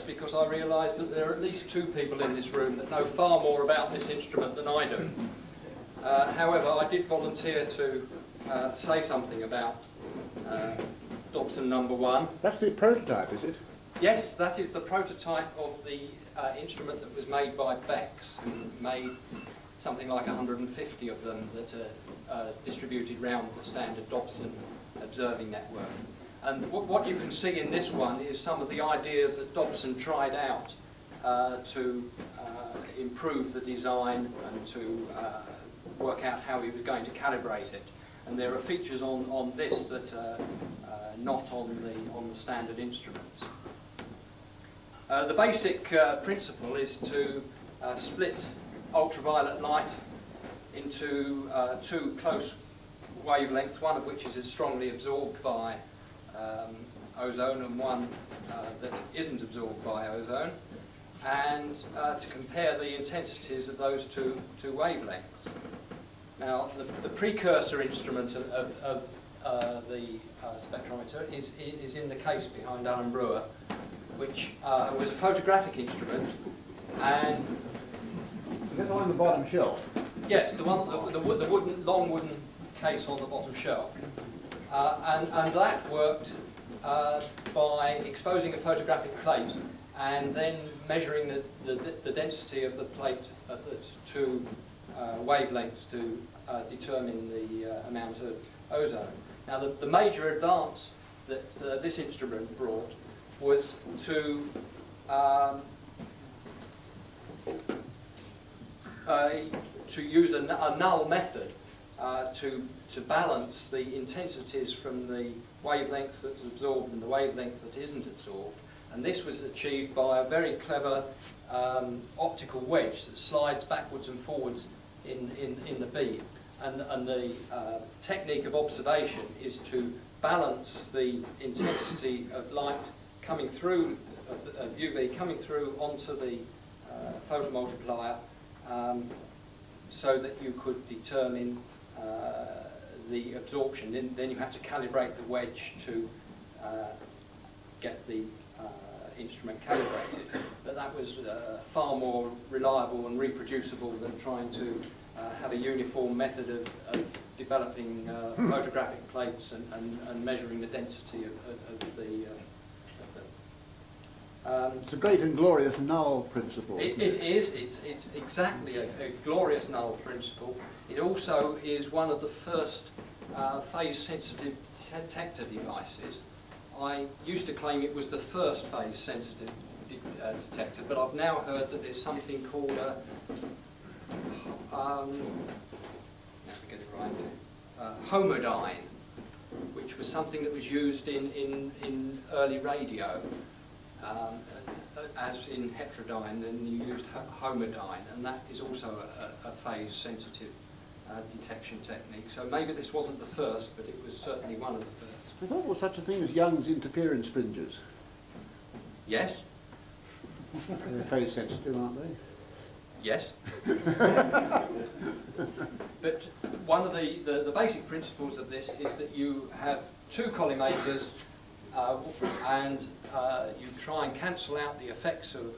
Because I realise that there are at least two people in this room that know far more about this instrument than I do. However, I did volunteer to say something about Dobson number 1. That's the prototype, is it? Yes, that is the prototype of the instrument that was made by Beck's, who made something like 150 of them that are distributed around the standard Dobson observing network. And what you can see in this one is some of the ideas that Dobson tried out to improve the design and to work out how he was going to calibrate it. And there are features on this that are not on the standard instruments. The basic principle is to split ultraviolet light into two close wavelengths, one of which is strongly absorbed by ozone and one that isn't absorbed by ozone, and to compare the intensities of those two wavelengths. Now, the precursor instrument of the spectrometer is in the case behind Alan Brewer, which was a photographic instrument, and Is that on the bottom shelf? yes, the one, the long wooden case on the bottom shelf. And that worked by exposing a photographic plate and then measuring the density of the plate at the two wavelengths to determine the amount of ozone. Now, the major advance that this instrument brought was to use a null method to balance the intensities from the wavelength that's absorbed and the wavelength that isn't absorbed. And this was achieved by a very clever optical wedge that slides backwards and forwards in the beam. And the technique of observation is to balance the intensity of light coming through, of UV coming through onto the photomultiplier, so that you could determine the absorption. Then you had to calibrate the wedge to get the instrument calibrated. But that was far more reliable and reproducible than trying to have a uniform method of developing photographic plates and measuring the density of the It's a great and glorious null principle. It is. It's exactly a glorious null principle. It also is one of the first phase-sensitive detector devices. I used to claim it was the first phase-sensitive detector, but I've now heard that there's something called a homodyne, which was something that was used in early radio. As in heterodyne, then you used homodyne, and that is also a phase-sensitive detection technique. So maybe this wasn't the first, but it was certainly one of the first. I thought there was such a thing as Young's interference fringes. Yes? They're phase sensitive, aren't they? Yes. But one of the basic principles of this is that you have two collimators and you try and cancel out the effects of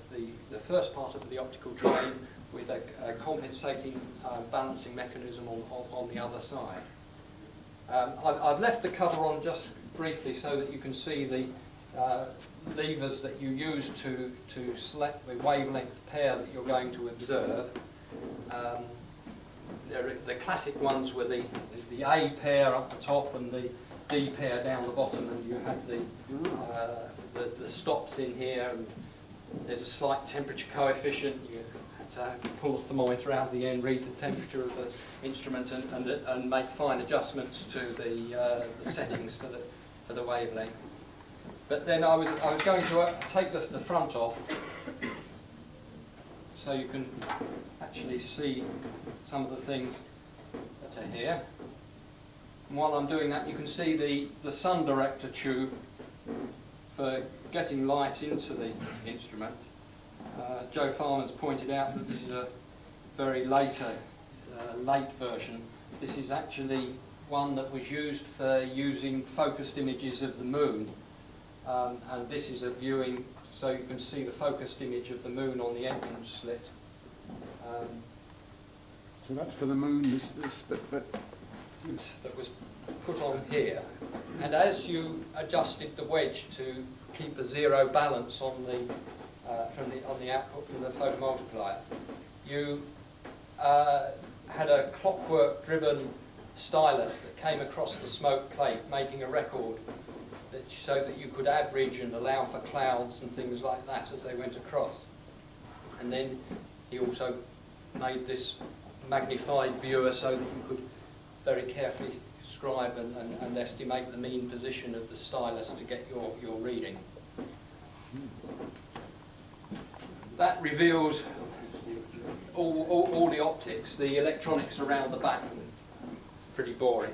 the first part of the optical train with a compensating balancing mechanism on the other side. I've left the cover on just briefly so that you can see the levers that you use to select the wavelength pair that you're going to observe. The classic ones were the A pair up the top and the D pair down the bottom, and you have the stops in here, and there's a slight temperature coefficient. You had to pull the thermometer out of the end, read the temperature of the instrument, and make fine adjustments to the settings for the wavelength. But then I was going to take the front off so you can actually see some of the things that are here. And while I'm doing that, you can see the sun director tube for getting light into the instrument. Joe Farman's pointed out that this is a very late version. This is actually one that was used for using focused images of the moon, and this is a viewing so you can see the focused image of the moon on the entrance slit. So that's for the moon, but that was put on here, and as you adjusted the wedge to keep a zero balance on the output from the photomultiplier, you had a clockwork-driven stylus that came across the smoke plate, making a record so that you could average and allow for clouds and things like that as they went across. And then he also made this magnified viewer so that you could very carefully scribe and estimate the mean position of the stylus to get your reading. That reveals all the optics. The electronics around the back are pretty boring.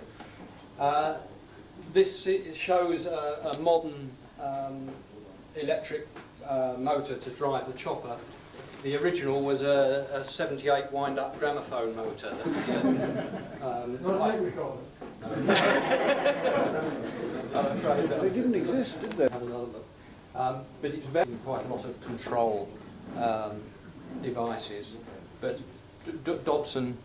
This shows a modern electric motor to drive the chopper. The original was a 78 wind-up gramophone motor. they didn't exist, did they? But it's quite a lot of control devices. But Dobson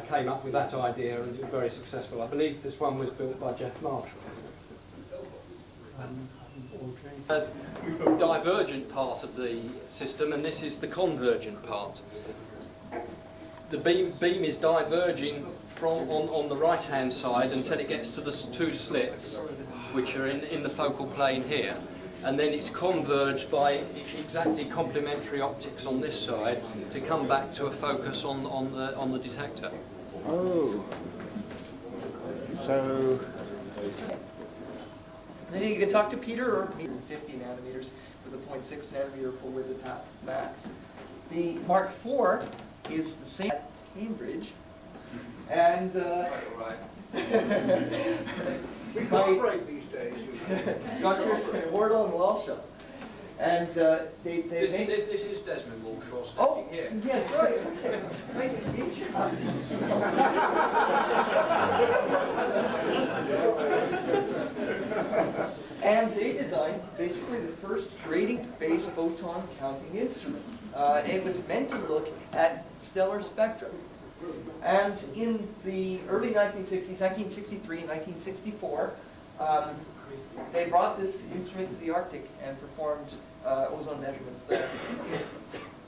came up with that idea, and it was very successful. I believe this one was built by Jeff Marshall. A divergent part of the system, and this is the convergent part. The beam is diverging from on the right-hand side until it gets to the two slits, which are in the focal plane here, and then it's converged by exactly complementary optics on this side to come back to a focus on the detector. Oh, so Then you can talk to Peter or 50 nanometers with a 0.6 nanometer full width and half max. The Mark IV is the same at Cambridge, and we cooperate these days. Dr. Wardle and Walshall, and they This make. is Desmond Walshaw standing Oh, here. yes, right. Okay. Nice to meet you. And they designed basically the first gradient-based photon counting instrument. It was meant to look at stellar spectra. And in the early 1960s, 1963, 1964, they brought this instrument to the Arctic and performed ozone measurements there.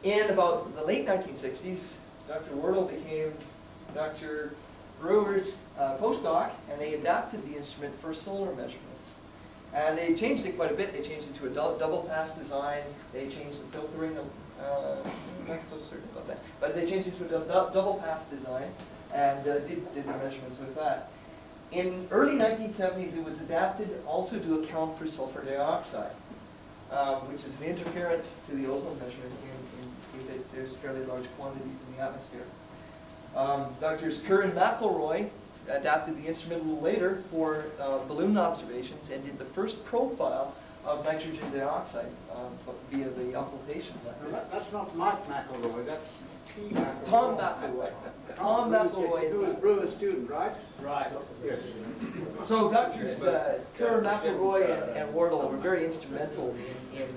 In about the late 1960s, Dr. Wardle became Dr. Brewer's postdoc, and they adapted the instrument for solar measurements. And they changed it quite a bit. They changed it to a double pass design. They changed the filtering. I'm not so certain about that. But they changed it to a double pass design and did the measurements with that. In early 1970s, it was adapted also to account for sulfur dioxide, which is an interferent to the ozone measurement if there's fairly large quantities in the atmosphere. Drs. Kerr and McElroy adapted the instrument a little later for balloon observations and did the first profile of nitrogen dioxide via the occultation method. That's not Mike McElroy, that's T. McElroy. Tom McElroy. Tom McElroy. Who was Brewer's student, right? Right. Yes. So Drs. Kerr, McElroy, and Wardle were very instrumental in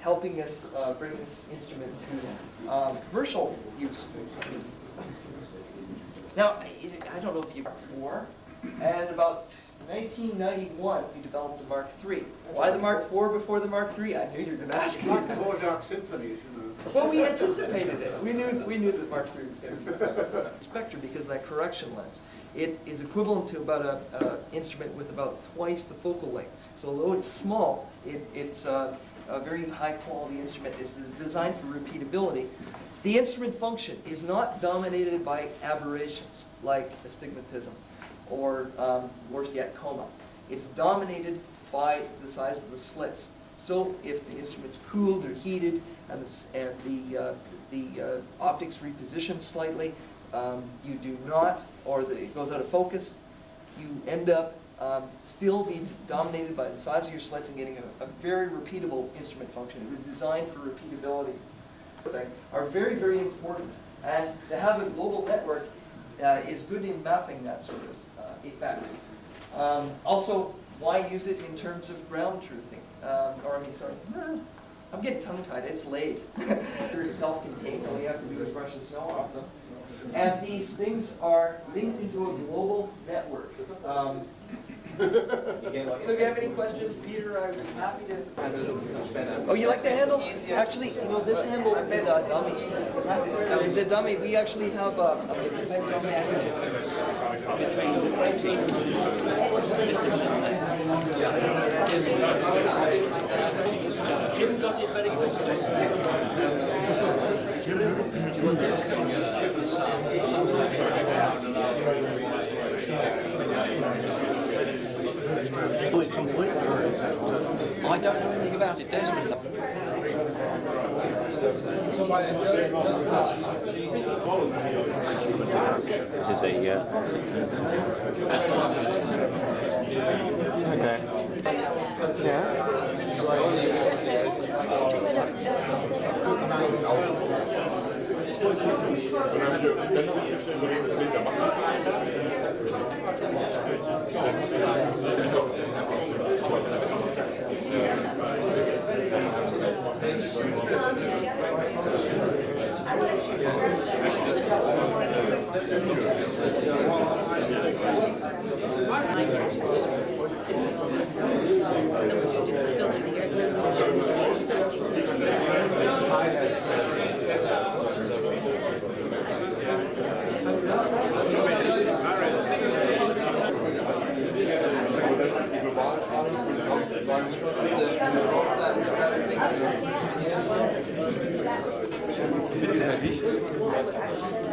helping us bring this instrument to commercial use. Now, I don't know if you Mark IV, and about 1991 we developed the Mark III. Why the Mark IV before the Mark III? I knew you were going to ask me. Like the Dvorak symphonies, you know. Well, we anticipated it. We knew that Mark III was going to be spectrum because of that correction lens. It is equivalent to about an instrument with about twice the focal length. So although it's small, it's a very high quality instrument. It's designed for repeatability. The instrument function is not dominated by aberrations like astigmatism or, worse yet, coma. It's dominated by the size of the slits. So if the instrument's cooled or heated and the optics repositioned slightly, you do not, or it goes out of focus, you end up still being dominated by the size of your sleds and getting a very repeatable instrument function. It was designed for repeatability. Are very, very important. And to have a global network is good in mapping that sort of effect. Also, why use it in terms of ground truthing? I'm getting tongue-tied, it's late. They're self-contained, all you have to do is brush the snow off them. And these things are linked into a global network. So if you have any questions, Peter, I'm happy to... Oh, you like the handle? Actually, you know, this handle is a dummy. It's a dummy. We actually have a... Jim got it very I don't know anything about it, Desmond. This is a okay. Yeah.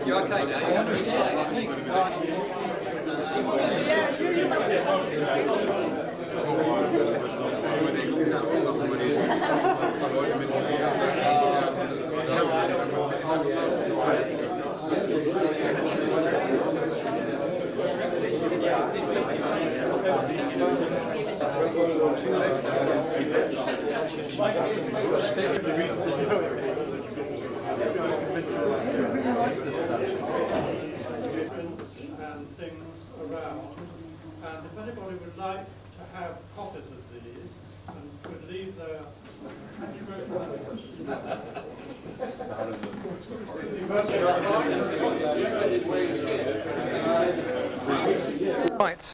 You okay now? And things around, and if anybody would like to have copies of these and could leave their Right.